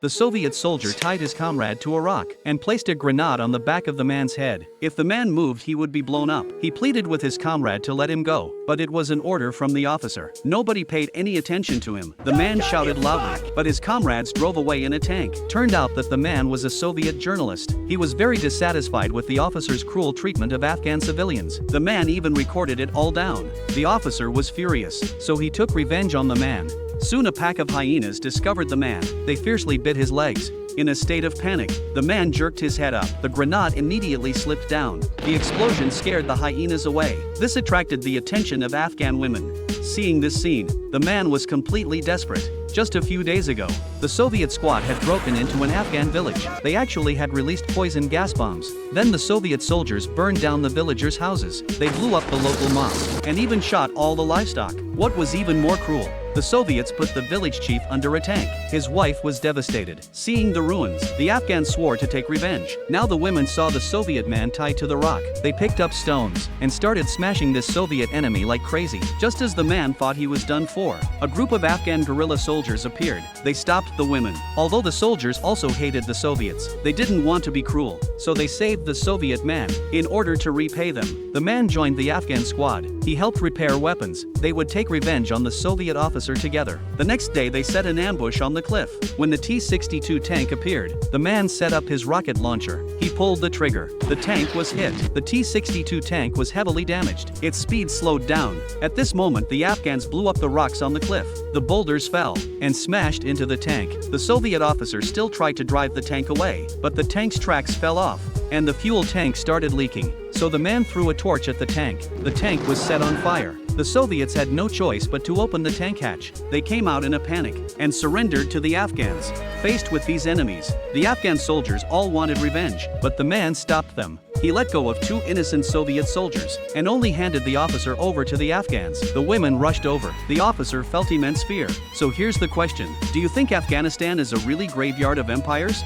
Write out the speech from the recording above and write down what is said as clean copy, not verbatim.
The Soviet soldier tied his comrade to a rock and placed a grenade on the back of the man's head. If the man moved, he would be blown up. He pleaded with his comrade to let him go, but it was an order from the officer. Nobody paid any attention to him. The man shouted loudly, but his comrades drove away in a tank. Turned out that the man was a Soviet journalist. He was very dissatisfied with the officer's cruel treatment of Afghan civilians. The man even recorded it all down. The officer was furious, so he took revenge on the man. Soon a pack of hyenas discovered the man. They fiercely bit his legs. In a state of panic, the man jerked his head up. The grenade immediately slipped down. The explosion scared the hyenas away. This attracted the attention of Afghan women. Seeing this scene, the man was completely desperate. Just a few days ago, the Soviet squad had broken into an Afghan village. They actually had released poison gas bombs. Then the Soviet soldiers burned down the villagers' houses. They blew up the local mosque and even shot all the livestock. What was even more cruel, the Soviets put the village chief under a tank. His wife was devastated. Seeing the ruins, the Afghans swore to take revenge. Now the women saw the Soviet man tied to the rock. They picked up stones and started smashing this Soviet enemy like crazy. Just as the man thought he was done for, a group of Afghan guerrilla soldiers appeared. They stopped the women. Although the soldiers also hated the Soviets, they didn't want to be cruel, so they saved the Soviet man in order to repay them. The man joined the Afghan squad. He helped repair weapons. They would take revenge on the Soviet officer together. The next day they set an ambush on the cliff. When the T-62 tank appeared, the man set up his rocket launcher. He pulled the trigger. The tank was hit. The T-62 tank was heavily damaged. Its speed slowed down. At this moment the Afghans blew up the rocks on the cliff. The boulders fell and smashed into the tank. The Soviet officer still tried to drive the tank away, but the tank's tracks fell off, and the fuel tank started leaking. So the man threw a torch at the tank. The tank was set on fire. The Soviets had no choice but to open the tank hatch. They came out in a panic and surrendered to the Afghans. Faced with these enemies, the Afghan soldiers all wanted revenge, but the man stopped them. He let go of two innocent Soviet soldiers and only handed the officer over to the Afghans. The women rushed over. The officer felt immense fear. So here's the question: do you think Afghanistan is a really graveyard of empires?